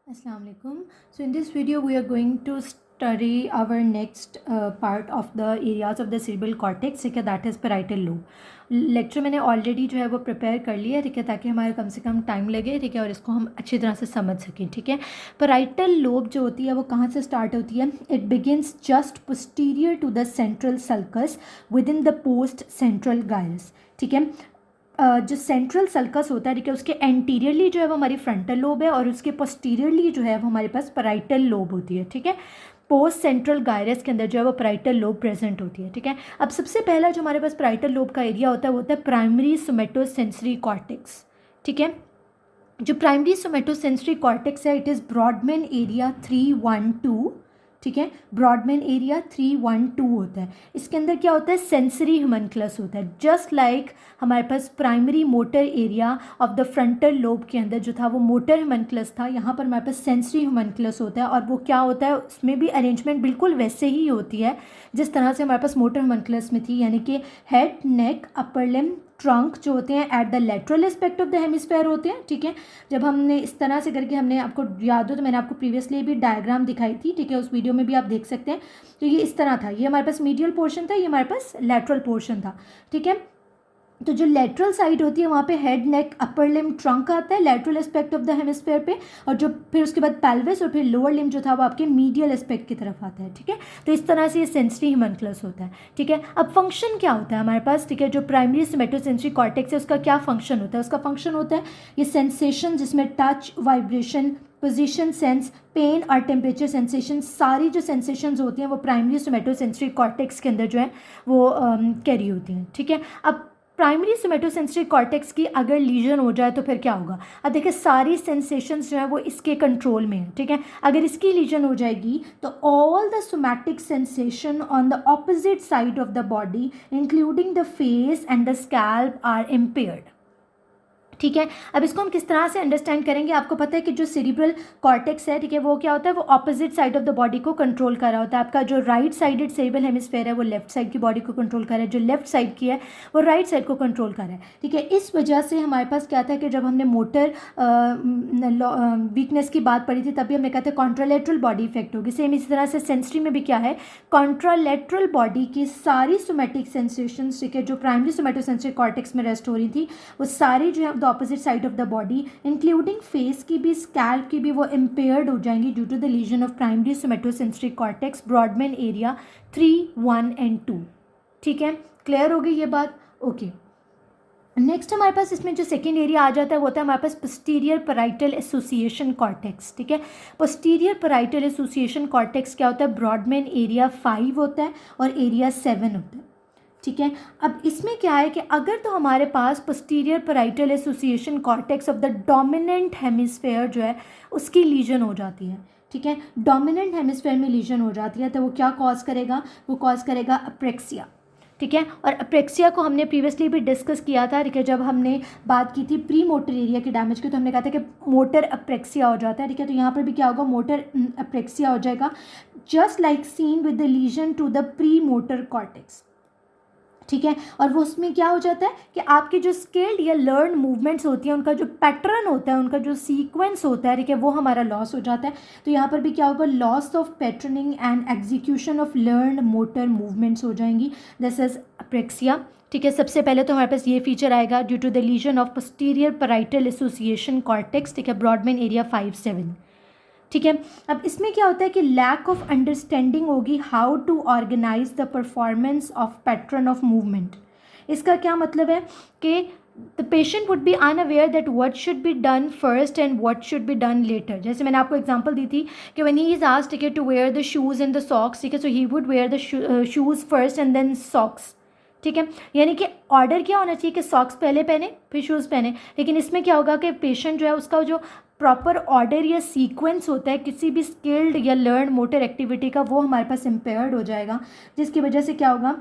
Assalamu alaikum. So in this video we are going to study our next part of the areas of the cerebral cortex, ठीक है, that is parietal lobe. Lecture मैंने already जो है वो prepare कर लिया है, ठीक है, ताकि हमारे कम से कम टाइम लगे, ठीक है, और इसको हम अच्छी तरह से समझ सकें, ठीक है. पैराइटल लोब जो होती है वो कहाँ से स्टार्ट होती है? It begins just posterior to the central sulcus within the post central gyrus, ठीक है. जो सेंट्रल सल्कस होता है, ठीक है, उसके एंटीरियरली जो है वो हमारी फ्रंटल लोब है और उसके पोस्टीरियरली जो है वो हमारे पास पैराइटल लोब होती है, ठीक है. पोस्ट सेंट्रल गायरस के अंदर जो है वो पैराइटल लोब प्रेजेंट होती है, ठीक है. अब सबसे पहला जो हमारे पास पैराइटल लोब का एरिया होता है वो होता है प्राइमरी सोमेटोसेंसरी कॉर्टेक्स, ठीक है. जो प्राइमरी सोमेटोसेंसरी कॉर्टेक्स है इट इज़ ब्रॉडमैन एरिया 312, ठीक है. ब्रॉडमैन एरिया 312 होता है. इसके अंदर क्या होता है? सेंसरी ह्यूमनक्लस होता है. जस्ट लाइक हमारे पास primary motor area of the frontal lobe के अंदर जो था वो मोटर ह्यूमनक्लस था, यहाँ पर हमारे पास सेंसरी ह्यूमनक्लस होता है. और वो क्या होता है, उसमें भी अरेंजमेंट बिल्कुल वैसे ही होती है जिस तरह से हमारे पास मोटर ह्यूमनक्लस में थी, यानी कि हेड, नेक, अपर लिम्ब, ट्रंक जो होते हैं at the lateral aspect of the hemisphere होते हैं, ठीक है. जब हमने इस तरह से करके, हमने आपको याद हो तो मैंने आपको प्रीवियसली भी डायग्राम दिखाई थी, ठीक है, उस वीडियो में भी आप देख सकते हैं. तो ये इस तरह था, ये हमारे पास मीडियल पोर्शन था, ये हमारे पास लेटरल पोर्शन था, ठीक है. तो जो लेटरल साइड होती है वहाँ पे हेड, नेक, अपर लिम्ब, ट्रंक आता है lateral aspect of the hemisphere पे, और जो फिर उसके बाद पेल्विस और फिर लोअर लिम्ब जो था वो आपके मीडियल एस्पेक्ट की तरफ आता है, ठीक है. तो इस तरह से ये सेंसरी ह्यूमनक्लस होता है, ठीक है. अब फंक्शन क्या होता है हमारे पास, ठीक है, जो प्राइमरी सोमेटोसेंसरी कॉर्टेक्स है उसका क्या फंक्शन होता है? उसका फंक्शन होता है ये सेंसेशन, जिसमें touch, vibration, position sense, pain और टेम्परेचर सेंसेशन, सारी जो सेंसेशंस होती हैं वो प्राइमरी सोमेटोसेंसरी कॉर्टेक्स के अंदर जो है वो कैरी होती हैं, ठीक है. अब प्राइमरी सोमेटोसेंसरी कॉर्टेक्स की अगर लीजन हो जाए तो फिर क्या होगा? अब देखिए सारी सेंसेशंस जो है वो इसके कंट्रोल में है, ठीक है. अगर इसकी लीजन हो जाएगी तो all the somatic sensation on the opposite side of the body including the face and the scalp are impaired, ठीक है. अब इसको हम किस तरह से अंडरस्टैंड करेंगे? आपको पता है कि जो सेरिब्रल कॉर्टेक्स है, ठीक है, वो क्या होता है? वो opposite side of the body को कंट्रोल कर रहा होता है. आपका जो राइट साइडेड सेरिब्रल हेमिस्फेयर है वो लेफ्ट साइड की बॉडी को कंट्रोल कर रहा है, जो लेफ्ट साइड की है वो राइट साइड को कंट्रोल कर रहा है, ठीक है. इस वजह से हमारे पास क्या था कि जब हमने मोटर वीकनेस की बात पढ़ी थी तभी हमने कहा था कॉन्ट्रालेटरल बॉडी इफेक्ट होगी. सेम इसी तरह से सेंसरी में भी क्या है, कॉन्ट्रालेटरल बॉडी की सारी सोमैटिक सेंसेशन, ठीक है, जो प्राइमरी सोमेटोसेंसरी कॉर्टेक्स में रेस्ट हो रही थी वो सारी जो है opposite side of the body including face की भी, स्कैल्प की भी, वो इम्पेयर्ड हो जाएंगी due to the lesion of primary somatosensory cortex Brodmann area 3, 1 and 2, ठीक है. क्लियर हो गई ये बात? ओके. नेक्स्ट हमारे पास इसमें जो सेकेंड एरिया आ जाता है वो होता है हमारे पास पोस्टीरियर पैराइटल एसोसिएशन कॉर्टेक्स, ठीक है. पोस्टीरियर पैराइटल एसोसिएशन कॉर्टेक्स क्या होता है? ब्रॉडमैन एरिया 5 होता है और एरिया 7 होता है, ठीक है. अब इसमें क्या है कि अगर तो हमारे पास posterior parietal association cortex of the dominant hemisphere जो है उसकी लीजन हो जाती है, ठीक है, डोमिनेंट हेमिस्फेयर में लीजन हो जाती है तो वो क्या कॉज करेगा? वो कॉज करेगा अप्रेक्सिया, ठीक है. और अप्रेक्सिया को हमने प्रीवियसली भी डिस्कस किया था, ठीक है, जब हमने बात की थी प्री मोटर एरिया के डैमेज की तो हमने कहा था कि मोटर अप्रेक्सिया हो जाता है, ठीक है. तो यहाँ पर भी क्या होगा? मोटर अप्रेक्सिया हो जाएगा, just like seen with the lesion to the pre motor cortex, ठीक है. और वो उसमें क्या हो जाता है कि आपके जो स्किल्ड या लर्न मूवमेंट्स होती हैं उनका जो पैटर्न होता है, उनका जो सीक्वेंस होता है, ठीक है, वो हमारा लॉस हो जाता है. तो यहाँ पर भी क्या होगा? Loss of patterning and execution of learn motor movements हो जाएंगी. दिस इज अप्रेक्सिया, ठीक है. सबसे पहले तो हमारे पास ये फीचर आएगा due to the lesion of posterior parietal association cortex, ठीक है, ब्रॉडमैन एरिया 5, 7, ठीक है. अब इसमें क्या होता है कि लैक ऑफ अंडरस्टैंडिंग होगी how to organise the performance of pattern of movement. इसका क्या मतलब है कि the patient would be unaware that what should be done first and what should be done later. जैसे मैंने आपको एग्जांपल दी थी कि व्हेन ही इज आस्क्ड, ठीक है, to wear the shoes and the socks, ठीक है, so he would wear the shoes first and then socks, ठीक है. यानी कि ऑर्डर क्या होना चाहिए कि सॉक्स पहले पहने फिर शूज़ पहने, लेकिन इसमें क्या होगा कि पेशेंट जो है उसका जो प्रॉपर ऑर्डर या सीक्वेंस होता है किसी भी स्किल्ड या लर्न मोटर एक्टिविटी का वो हमारे पास इम्पेयर्ड हो जाएगा, जिसकी वजह से क्या होगा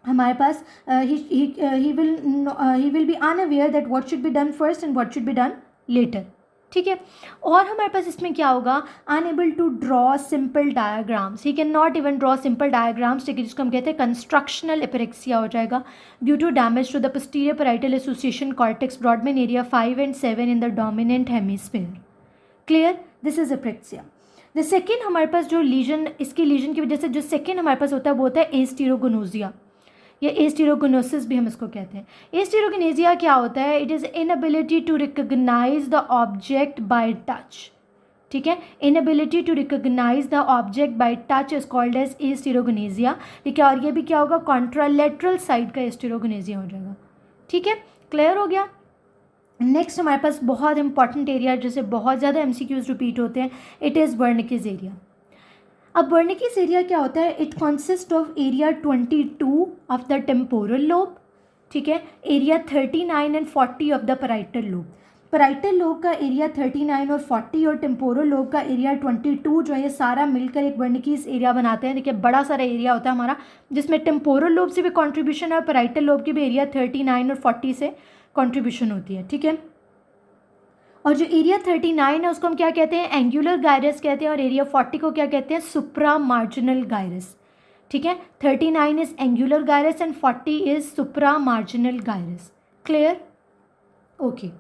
हमारे पास he will be unaware that what should be done first and what should be done later, ठीक है. और हमारे पास इसमें क्या होगा? Unable to draw simple diagrams, he can not even draw simple diagrams, ठीक है, जिसको हम कहते हैं कंस्ट्रक्शनल एपिरेक्सिया हो जाएगा due to damage to the posterior parietal association cortex Brodmann area 5 and 7 in the dominant hemisphere. Clear? This is apraxia. The second हमारे पास जो लीजन, इसके लीजन की वजह से जो सेकेंड हमारे पास होता है वो होता है एस्टेरोगोनोसिया या एस्टेरोगोनोसिस भी हम इसको कहते हैं। एस्टेरोगोनेसिया क्या होता है? It is inability to recognise the object by touch. ठीक है, inability to recognise the object by touch is called as astereognosia. ठीक है, और ये भी क्या होगा? कॉन्ट्रालेटरल साइड का एस्टेरोगोनेसिया हो जाएगा। ठीक है, क्लियर हो गया। नेक्स्ट हमारे पास बहुत इंपॉर्टेंट एरिया जिससे बहुत ज़्यादा एमसीक्यूज रिपीट होते हैं, इट इज़ वर्निकिस एरिया। अब वर्निकिस एरिया क्या होता है? It consist of area 22 of the temporal lobe, ठीक है, area 39 and 40 of the parietal lobe. Parietal lobe का एरिया 39 और 40 और टेम्पोरल लोब का एरिया 22 जो है ये सारा मिलकर एक वर्निकिस एरिया बनाते हैं। देखिए बड़ा सारा एरिया होता है हमारा, जिसमें टेम्पोरल लोब से भी कॉन्ट्रीब्यूशन है और पैराइटल लोब की भी एरिया 39 और 40 से कॉन्ट्रीब्यूशन होती है। ठीक है, और जो एरिया 39 है उसको हम क्या कहते हैं? एंगुलर गायरस कहते हैं, और एरिया 40 को क्या कहते हैं? Supra marginal gyrus. ठीक है, 39 is angular gyrus and 40 is supra marginal gyrus. Clear? Okay.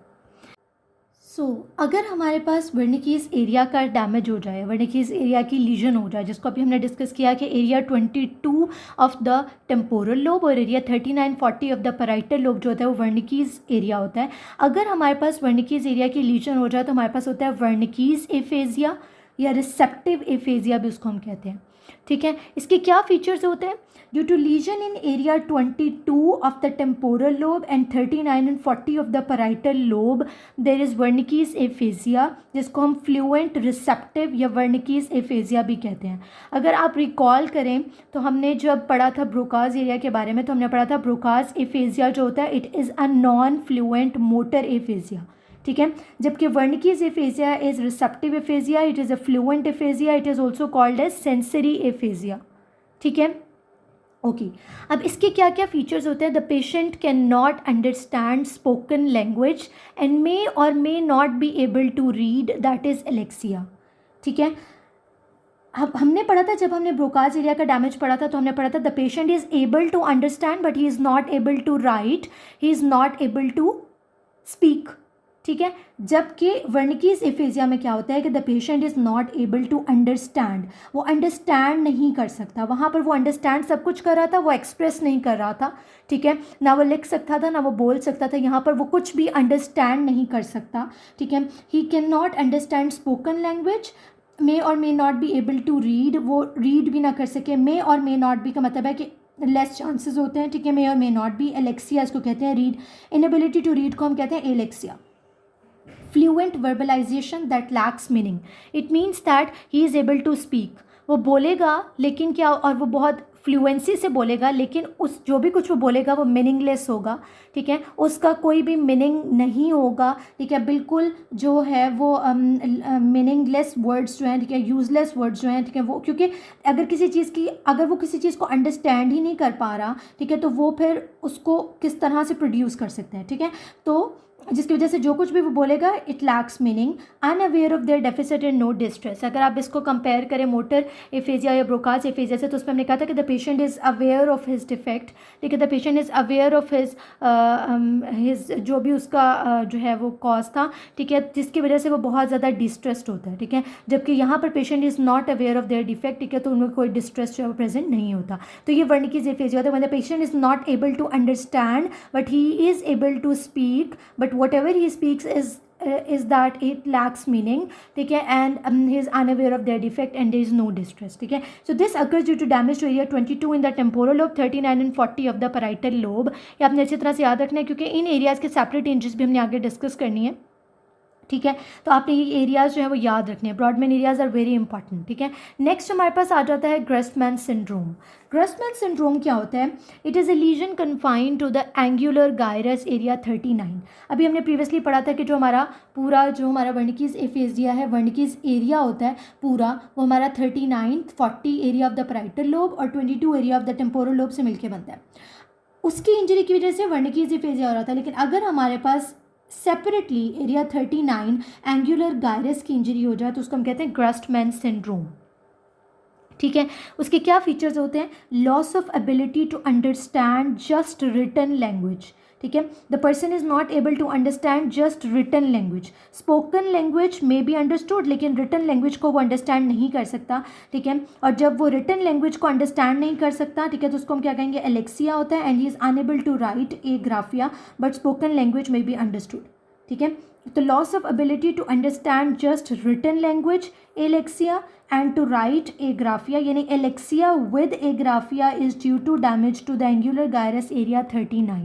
So अगर हमारे पास वर्निकिस एरिया का डैमेज हो जाए, वर्निकिस एरिया की लीजन हो जाए, जिसको अभी हमने डिस्कस किया कि area 22 of the temporal lobe और area 39-40 of the parietal lobe जो होता है वो वर्निकिस एरिया होता है। अगर हमारे पास वर्निकिस एरिया की लीजन हो जाए तो हमारे पास होता है वर्निकिस एफेजिया या रिसेप्टिव एफेजिया भी उसको हम कहते हैं। ठीक है, इसके क्या फीचर्स होते हैं? Due to lesion in area 22 of the temporal lobe and 39 and 40 of the parietal lobe there is Wernicke's aphasia, जिसको हम फ्लुएंट रिसेप्टिव या वर्निकिस एफेजिया भी कहते हैं। अगर आप रिकॉल करें तो हमने जब पढ़ा था ब्रोकाज एरिया के बारे में, तो हमने पढ़ा था ब्रोकाज एफेजिया जो होता है it is a non fluent motor aphasia. ठीक है, जबकि Wernicke's aphasia is receptive aphasia, it is a fluent aphasia, it is also called as sensory aphasia. ठीक है, ओके। अब इसके क्या क्या फीचर्स होते हैं? The patient can not understand spoken language and may or may not be able to read, that is alexia. ठीक है, हमने पढ़ा था जब हमने ब्रोकाज एरिया का डैमेज पढ़ा था तो हमने पढ़ा था the patient is able to understand but he is not able to write, he is not able to speak. ठीक है, जबकि वर्निकिस एफेजिया में क्या होता है कि the patient is not able to understand, वो अंडरस्टैंड नहीं कर सकता। वहाँ पर वो अंडरस्टैंड सब कुछ कर रहा था, वो एक्सप्रेस नहीं कर रहा था। ठीक है, ना वो लिख सकता था ना वो बोल सकता था, यहाँ पर वो कुछ भी अंडरस्टैंड नहीं कर सकता। ठीक है, he can not understand spoken language, may or may not be able to read, वो रीड भी ना कर सके। मे और मे नॉट बी का मतलब है कि लेस चांसेस होते हैं। ठीक है, मे or may not B. Alexia इसको कहते हैं, रीड इनएबिलिटी टू रीड को हम कहते हैं alexia. Fluent verbalisation that lacks meaning, it means that he is able to speak, वो बोलेगा लेकिन क्या, और वो बहुत फ्लुएंसी से बोलेगा लेकिन उस जो भी कुछ वो बोलेगा वो मीनिंगलेस होगा। ठीक है, उसका कोई भी मीनिंग नहीं होगा। ठीक है, बिल्कुल जो है वो मीनिंगलेस वर्ड्स जो हैं, ठीक है, यूजलेस वर्ड्स जो हैं, ठीक है, वो क्योंकि अगर वो किसी चीज़ को अंडरस्टैंड ही नहीं कर पा रहा, ठीक है, तो वो फिर उसको किस तरह से प्रोड्यूस कर सकते हैं। ठीक है, तो जिसकी वजह से जो कुछ भी वो बोलेगा it lacks meaning. Unaware of their deficit and no distress, अगर आप इसको कंपेयर करें मोटर एफेजिया या ब्रोकाज एफेजिया से, तो उसमें हमने कहा था कि the patient is aware of his defect. ठीक है, the patient is aware of his जो भी उसका जो है वो कॉज था। ठीक है, जिसकी वजह से वो बहुत ज़्यादा डिस्ट्रेस्ड होता है। ठीक है, जबकि यहाँ पर patient is not aware of their defect. ठीक है, तो उनमें कोई डिस्ट्रेस जो है वो प्रेजेंट नहीं होता। तो ये वर्निकिस एफेजिया होता है when the patient is not able to understand but he is able to speak, but whatever he speaks is that it lacks meaning. ठीक है, and he is unaware of their defect and there is no distress. ठीक है, so this occurs due to damage to area 22 in the temporal lobe, 39 and 40 of the parietal lobe. ये आपने अच्छी तरह से याद रखना है क्योंकि इन एरियाज़ के सेपरेट इंजरीज भी हमने आगे डिस्कस करनी है। ठीक है, तो आपने ये एरियाज़ जो है वो याद रखने हैं। Brodmann areas are very important. ठीक है, नेक्स्ट हमारे पास आ जाता है ग्रेस्टमैन सिंड्रोम। ग्रेस्टमैन सिंड्रोम क्या होता है? It is a lesion confined to the angular gyrus area 39। अभी हमने प्रीवियसली पढ़ा था कि जो हमारा वर्निकिस एफेजिया है, वर्निकिस एरिया होता है पूरा, वो हमारा 39, 40 area of the parietal lobe और 22 area of the temporal lobe से मिलकर बनता है। उसकी इंजरी की वजह से वर्निकिस एफेजिया हो रहा था। लेकिन अगर हमारे पास सेपरेटली एरिया 39 एंगुलर गायरस की इंजरी हो जाए तो उसको हम कहते हैं ग्रेस्टमैन सिंड्रोम। ठीक है, उसके क्या फीचर्स होते हैं? Loss of ability to understand just written language. ठीक है. The person is not able to understand just written language. Spoken language may be understood, लेकिन रिटन लैंग्वेज को वो अंडरस्टैंड नहीं कर सकता. ठीक है. और जब वो रिटन लैंग्वेज को अंडरस्टैंड नहीं कर सकता, ठीक है, तो उसको हम क्या कहेंगे, एलेक्सिया होता है. And he is unable to write agraphia but spoken language may be understood. ठीक है. तो loss of ability to understand just written language, alexia, and to write agraphia यानी alexia with agraphia is due to damage to the angular gyrus area 39.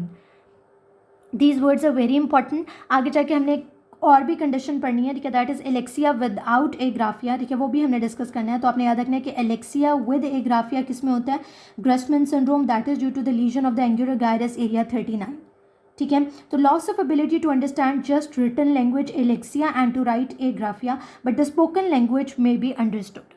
These words are very important. आगे जाके हमने और भी condition पढ़नी है. ठीक है. That is alexia without agraphia. ठीक है. वो भी हमने डिस्कस करना है. तो आपने याद रखना है कि एलेक्सिया विद एग्राफिया किस में होता है, Gerstmann syndrome, that is due to the lesion of the angular gyrus area 39. ठीक है. तो loss of ability to understand just written language, alexia, and to write agraphia but the spoken language may be understood.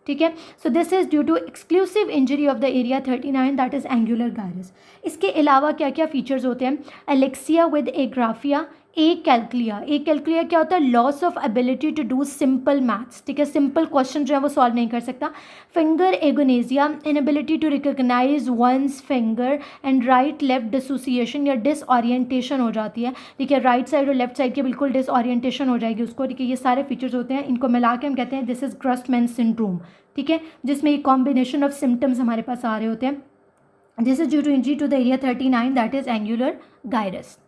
ठीक है. So this is due to exclusive injury of the area 39 that is angular gyrus. इसके अलावा क्या क्या features होते हैं, Alexia with ए ग्राफिया, कैलकुलिया क्या होता है, loss of ability to do simple maths. ठीक है. सिंपल क्वेश्चन जो है वो सॉल्व नहीं कर सकता. Finger agnosia, inability to recognise one's finger and right left dissociation या डिसऑरिएंटेशन हो जाती है. ठीक है. राइट साइड और लेफ्ट साइड की बिल्कुल डिसऑरिएंटेशन हो जाएगी उसको. ठीक है. ये सारे फीचर्स होते हैं, इनको मिला के हम कहते हैं दिस इज ग्रस्टमैन सिंड्रोम. ठीक है. जिसमें ये कॉम्बिनेशन ऑफ सिम्टम्स हमारे पास आ रहे होते हैं. This is due to injury to the area 39 that is angular gyrus.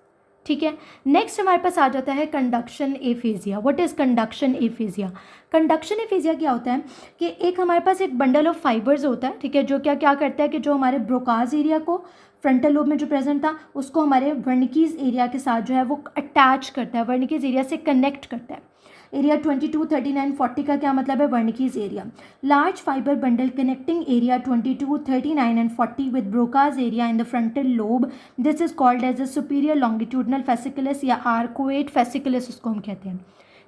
ठीक है. नेक्स्ट हमारे पास आ जाता है conduction aphasia. What is conduction aphasia? Conduction aphasia क्या होता है कि एक हमारे पास एक बंडल ऑफ फाइबर्स होता है. ठीक है. जो क्या क्या करता है कि जो हमारे ब्रोकाज एरिया को फ्रंटल लोब में जो प्रेजेंट था उसको हमारे वर्निकीज एरिया के साथ जो है वो अटैच करता है, वर्निकीज एरिया से कनेक्ट करता है. एरिया 22, 39, 40 का क्या मतलब है, Wernicke's area. Large fibre bundle connecting area 22, 39 and 40 with Broca's area in the frontal lobe. This is called as a superior longitudinal fasciculus या आर्कोएट फेसिकुलस उसको हम कहते हैं.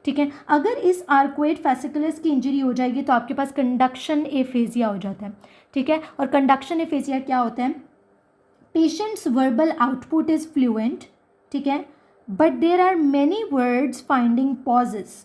ठीक है. अगर इस आर्कोएट फेसिकुलस की इंजरी हो जाएगी तो आपके पास कंडक्शन एफेजिया हो जाता है. ठीक है. और कंडक्शन एफेजिया क्या होता है, patient's verbal output is fluent. ठीक है. But there are many words finding pauses.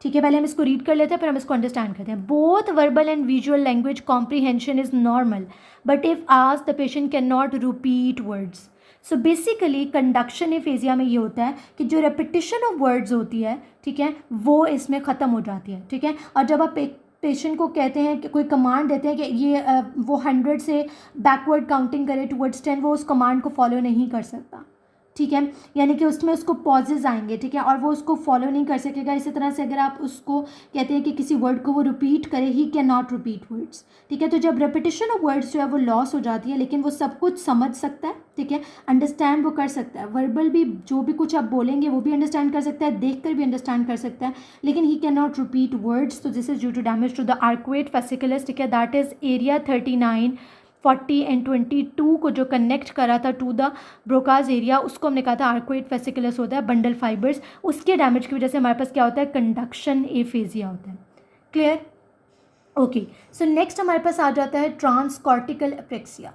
ठीक है. पहले हम इसको रीड कर लेते हैं फिर हम इसको अंडरस्टैंड करते हैं. Both verbal and visual language comprehension is normal but if asked the patient can not repeat words. So basically conduction aphasia में ये होता है कि जो रेपिटिशन ऑफ वर्ड्स होती है, ठीक है, वो इसमें ख़त्म हो जाती है. ठीक है. और जब आप पेशेंट को कहते हैं कि कोई कमांड देते हैं कि ये वो 100 से बैकवर्ड काउंटिंग करे टुवर्ड्स 10, वो उस कमांड को फॉलो नहीं कर सकता. ठीक है. यानी कि उसमें उसको पॉजेज आएंगे. ठीक है. और वो उसको फॉलो नहीं कर सकेगा. इसी तरह से अगर आप उसको कहते हैं कि किसी वर्ड को वो रिपीट करे, ही कैन नॉट रिपीट वर्ड्स. ठीक है. तो जब रेपिटेशन ऑफ वर्ड्स जो है वो लॉस हो जाती है, लेकिन वो सब कुछ समझ सकता है. ठीक है. अंडरस्टैंड वो कर सकता है. वर्बल भी जो भी कुछ आप बोलेंगे वो भी अंडरस्टैंड कर सकता है, देख कर भी अंडरस्टैंड कर सकता है, लेकिन he can not repeat words. तो this is due to damage to the arcuate fasciculus. ठीक है. दैट इज एरिया 39, 40 एंड 22 को जो कनेक्ट करा था टू द ब्रोकाज एरिया, उसको हमने कहा था आर्कोइड फेसिकुलस होता है, बंडल फाइबर्स. उसके डैमेज की वजह से हमारे पास क्या होता है, कंडक्शन एफेजिया होता है. क्लियर? ओके. सो नेक्स्ट हमारे पास आ जाता है transcortical apraxia.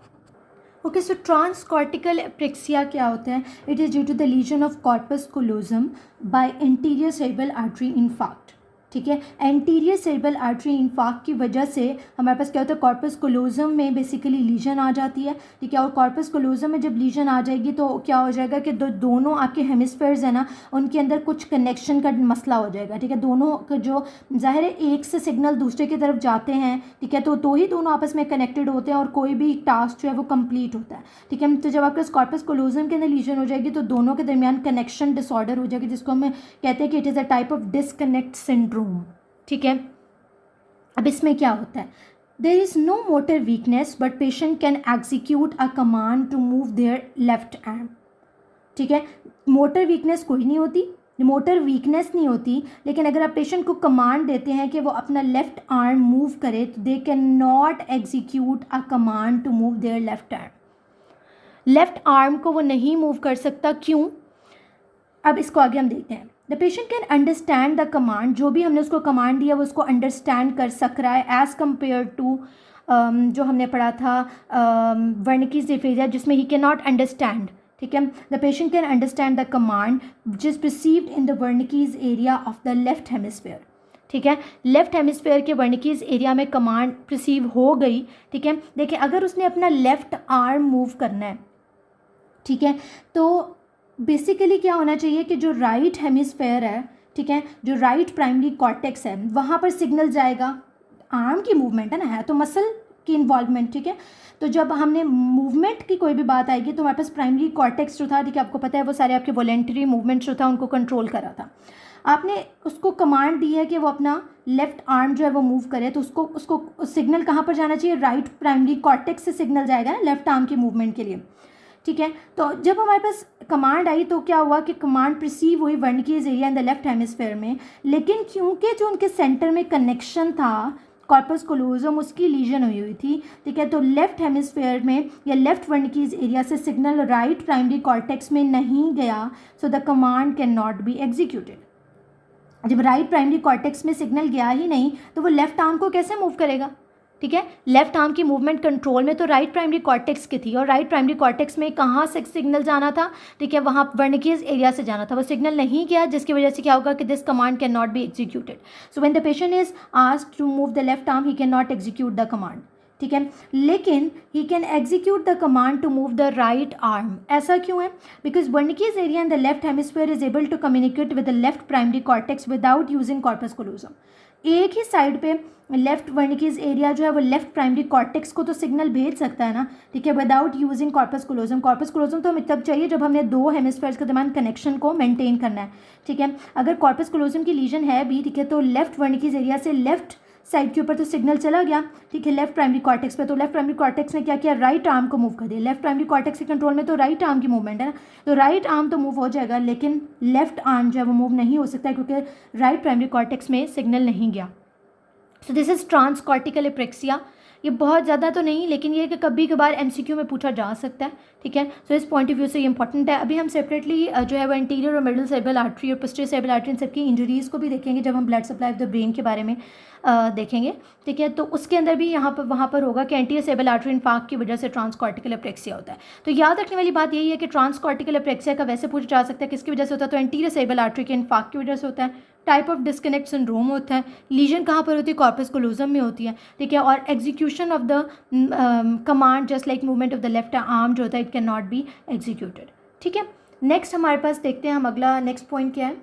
Okay. So transcortical apraxia क्या होता है, it is due to the lesion of corpus callosum by anterior cerebral artery infarct. ठीक है. एंटीरियर सेरेब्रल आर्टरी इन्फार्क्ट की वजह से हमारे पास क्या होता है, कॉर्पस कोलोजम में बेसिकली लीजन आ जाती है. ठीक है. और कॉर्पस कोलोजम में जब लीजन आ जाएगी तो क्या हो जाएगा कि दोनों आपके हेमिस्फेयर्स है ना, उनके अंदर कुछ कनेक्शन का मसला हो जाएगा. ठीक है. दोनों का जो ज़ाहिर है एक से सिग्नल दूसरे की तरफ जाते हैं. ठीक है. तो ही दोनों आपस में कनेक्टेड होते हैं और कोई भी टास्क जो है वो कंप्लीट होता है. ठीक है. तो जब आपके कॉर्पस कोलोजम के अंदर लीजन हो जाएगी तो दोनों के दरमियान कनेक्शन डिसऑर्डर हो जाएगी, जिसको हम कहते हैं कि it is a type of disconnect syndrome. ठीक है. अब इसमें क्या होता है, there is no motor weakness but patient can execute a command to move their left arm. ठीक है. मोटर वीकनेस कोई नहीं होती, मोटर वीकनेस नहीं होती, लेकिन अगर आप पेशेंट को कमांड देते हैं कि वो अपना लेफ्ट आर्म मूव करे तो they can not execute a command to move their left arm. Left arm को वो नहीं मूव कर सकता. क्यों? अब इसको आगे हम देखते हैं. The patient can understand the command, जो भी हमने उसको कमांड दिया वो उसको अंडरस्टैंड कर सक रहा है एज़ कम्पेयर टू जो हमने पढ़ा था वर्निकीज एफेजिया जिसमें ही कैन नॉट अंडरस्टैंड. ठीक है. The patient can understand the command which is perceived in the Wernicke's area of the left hemisphere. ठीक है. लेफ्ट हेमिस्फेयर के वर्निकीज एरिया में कमांड परसीव हो गई. ठीक है. देखिए, अगर उसने अपना लेफ्ट आर्म मूव करना है, ठीक है। तो बेसिकली क्या होना चाहिए कि जो राइट हेमिस्फेयर है, ठीक है, जो राइट प्राइमरी कॉर्टेक्स है, वहाँ पर सिग्नल जाएगा। आर्म की मूवमेंट है ना, है तो मसल की इन्वॉल्वमेंट, ठीक है। तो जब हमने मूवमेंट की कोई भी बात आएगी तो हमारे पास प्राइमरी कॉर्टेक्स जो था, ठीक है, आपको पता है वो सारे आपके वॉलेंटरी मूवमेंट जो था उनको कंट्रोल करा था। आपने उसको कमांड दी है कि वो अपना लेफ्ट आर्म जो है वो मूव करे, तो उसको उसको सिग्नल कहाँ पर जाना चाहिए? राइट प्राइमरी कॉर्टेक्स से सिग्नल जाएगा ना लेफ्ट आर्म की मूवमेंट के लिए, ठीक है। तो जब हमारे पास कमांड आई तो क्या हुआ कि कमांड रिसीव हुई Wernicke's area in the left hemisphere में, लेकिन क्योंकि जो उनके सेंटर में कनेक्शन था कॉर्पस कोलोजम, उसकी लीजन हुई थी, ठीक है। तो लेफ्ट हेमिस्फेयर में या लेफ्ट वर्निकीज एरिया से सिग्नल राइट प्राइमरी कॉर्टेक्स में नहीं गया, so the command can not be executed. जब राइट प्राइमरी कॉर्टेक्स में सिग्नल गया ही नहीं तो वो लेफ्ट आर्म को कैसे मूव करेगा, ठीक है। लेफ्ट आर्म की मूवमेंट कंट्रोल में तो राइट प्राइमरी कॉर्टेक्स की थी, और राइट प्राइमरी कॉर्टेक्स में कहाँ से सिग्नल जाना था, ठीक है, वहाँ वर्निकीज एरिया से जाना था। वो सिग्नल नहीं गया, जिसकी वजह से क्या होगा कि this command can not be executed. So when the patient is asked to move the left arm, he can not execute the command, ठीक है। लेकिन he can execute the command to move the right arm. ऐसा क्यों है? Because Wernicke's area in the left hemisphere is able to communicate with the left primary cortex without using corpus callosum. एक ही side पे left Wernicke's area जो है वो left primary cortex को तो सिग्नल भेज सकता है ना, ठीक है, विदाउट यूजिंग कॉर्पस कोलोजम। कॉर्पस कोलोजम तो हमें तब चाहिए जब हमने दो हेमिस्फेयर्स के दरमियान कनेक्शन को मेंटेन करना है, ठीक है। अगर कॉर्पस कोलोजम की लीजन है भी, ठीक है, तो लेफ्ट वर्निकीज एरिया से लेफ्ट साइड के ऊपर तो सिग्नल चला गया, ठीक है, लेफ्ट प्राइमरी कॉर्टेक्स पे। तो लेफ्ट प्राइमरी कॉर्टेक्स ने क्या किया? राइट आर्म को मूव कर दिया। लेफ्ट प्राइमरी कॉर्टेक्स के कंट्रोल में तो राइट आर्म की मूवमेंट है ना, तो राइट आर्म तो मूव हो जाएगा, लेकिन लेफ्ट आर्म जो है वो मूव नहीं हो सकता है क्योंकि राइट प्राइमरी कॉर्टेक्स में सिग्नल नहीं गया। So this is transcortical apraxia. ये बहुत ज़्यादा तो नहीं, लेकिन ये कि कभी कभार एमसीक्यू में पूछा जा सकता है, ठीक है। सो इस पॉइंट ऑफ व्यू से ये इंपॉर्टेंट है। अभी हम सेपरेटली जो है वो इंटीरियर और मिडल सेरेब्रल आर्टरी और पोस्टीरियर सेरेब्रल आर्टरी इन सबकी इंजरीज़ को भी देखेंगे जब हम blood supply of the brain के बारे में देखेंगे, ठीक है। तो उसके अंदर भी यहाँ पर वहाँ पर होगा कि एंटीरियर सेरेब्रल आर्टरी इन्फार्क्ट की वजह से ट्रांसकॉर्टिकल एप्रेक्सिया होता है। तो याद रखने वाली बात यही है कि ट्रांसकॉर्टिकल एप्रेक्सिया का वैसे पूछा जा सकता है किसकी वजह से होता है, तो एंटीरियर सेरेब्रल आर्टरी के इन्फार्क्ट की वजह से होता है। टाइप ऑफ डिस्कनेक्ट सिंड्रोम होता है। लीजन कहाँ पर होती है? कॉर्पस कोलोजम में होती है, ठीक है। और execution of the command just like movement of the left arm जो होता है, it can not be executed, ठीक है। नेक्स्ट हमारे पास देखते हैं हम अगला नेक्स्ट पॉइंट क्या है।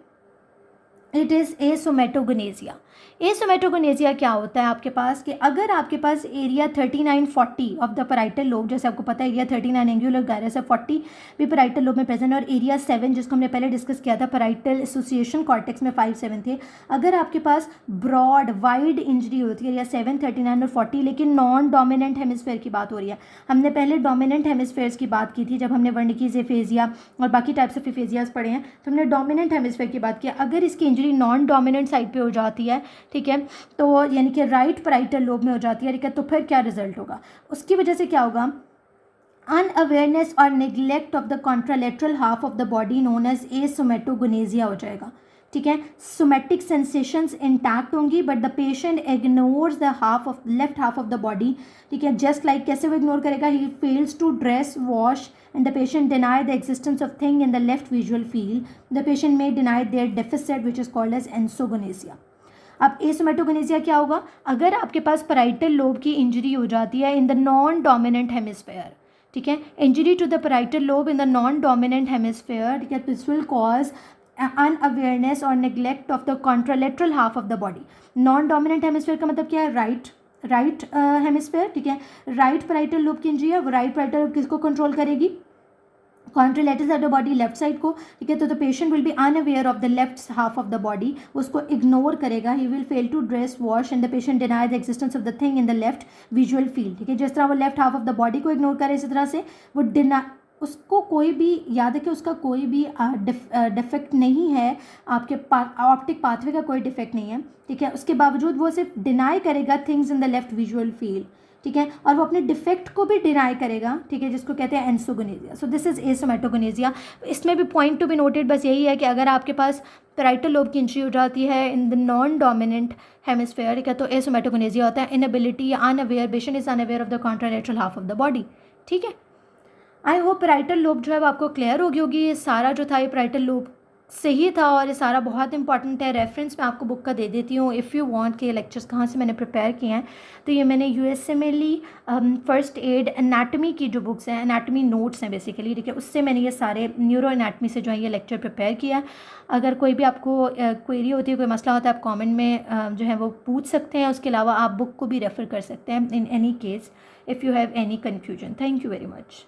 It is एसोमेटोगोनेजिया। एसोमेटोगोनेजिया क्या होता है आपके पास कि अगर आपके पास area 39-40 of the parietal lobe, जैसे आपको पता है एरिया 39 एंगुलर गायरस है, 40 भी पैराइटल लोब में प्रेजेंट है, और एरिया 7 जिसको हमने पहले डिस्कस किया था पैराइटल एसोसिएशन कॉर्टेक्स में 5-7 थे। अगर आपके पास ब्रॉड वाइड इंजरी होती है एरिया 7, 39 और 40, लेकिन नॉन डोमिनेंट हेमिस्फेयर की बात हो रही है। हमने पहले डोमिनेंट हेमिस्फेयर्स की बात की थी जब हमने वर्निकीज एफेजिया और बाकी टाइप्स ऑफ एफेजियाज पढ़े हैं, तो हमने डोमिनेंट हेमिस्फेयर की बात की। अगर इसकी इंजरी नॉन डोमिनेंट साइड पे हो जाती है, ठीक है, तो यानी कि राइट पैराइटल लोब में हो जाती है, ठीक है, तो फिर क्या रिजल्ट होगा? उसकी वजह से क्या होगा? अनअवेयरनेस और neglect of the contralateral half of the body known as asomatognosia हो जाएगा, ठीक है। सोमेटिक सेंसेशंस इंटैक्ट होंगी but the patient ignores the half of left half of the body, ठीक है। जस्ट लाइक कैसे वो इग्नोर करेगा? He fails to dress wash and the patient deny the existence of thing in the left visual field. The patient may deny their deficit which is called as ensogonesia. अब एसोमेटोगोनेजिया क्या होगा? अगर आपके पास parietal lobe की injury हो जाती है in the non dominant hemisphere, ठीक है, injury to the parietal lobe in the non dominant hemisphere, ठीक है, दिस विल कॉज अनअवेयरनेस और neglect of the contralateral half of the body. Non dominant hemisphere का मतलब क्या है? राइट हेमिस्फेयर, ठीक है। राइट पैराइटल लोब की इंजरी है, वो राइट पैराइटल लोब किसको कंट्रोल करेगी? Contralateral side of body, left side को, ठीक है। तो the patient will be unaware of the left half of the body, उसको इग्नोर करेगा। He will fail to dress wash and the patient deny the existence of the thing in the left visual field, ठीक है। जिस तरह वो left half of the body को ignore करे, इसी तरह से वो उसको कोई भी याद है कि उसका कोई भी डिफेक्ट नहीं है, आपके ऑप्टिक पाथवे का कोई डिफेक्ट नहीं है, ठीक है। उसके बावजूद वो सिर्फ डिनाई करेगा things in the left visual field, ठीक है, और वो अपने डिफेक्ट को भी डिनाई करेगा, ठीक है, जिसको कहते हैं एंसोगोनेजिया। सो दिस इज एसोमेटोगोनेजिया। इसमें भी पॉइंट टू बी नोटेड बस यही है कि अगर आपके पास पैराइटल लोब की इंजरी हो जाती है in the non dominant hemisphere, ठीक है, तो एसोमेटोगोनेजिया होता है। इनएबिलिटी या unaware, patient is unaware of the contralateral half of the body, ठीक है। आई होप पैराइटल लोब जो है वो आपको क्लियर हो गई होगी। ये सारा जो था ये पैराइटल लोब सही था और ये सारा बहुत इंपॉर्टेंट है। रेफरेंस मैं आपको बुक का दे देती हूँ इफ़ यू वांट के लेक्चर्स कहाँ से मैंने प्रिपेयर किए हैं। तो ये मैंने यूएसए में ली। फर्स्ट एड एनाटमी की जो बुक्स हैं, एनाटमी नोट्स हैं बेसिकली, ठीक है, उससे मैंने ये सारे न्यूरो एनाटमी से जो है ये लेक्चर प्रिपेयर किया। अगर कोई भी आपको क्वेरी होती है, कोई मसला होता है, आप कॉमेंट में जो है वो पूछ सकते हैं। उसके अलावा आप बुक को भी रेफ़र कर सकते हैं in any case if you have any confusion. Thank you very much.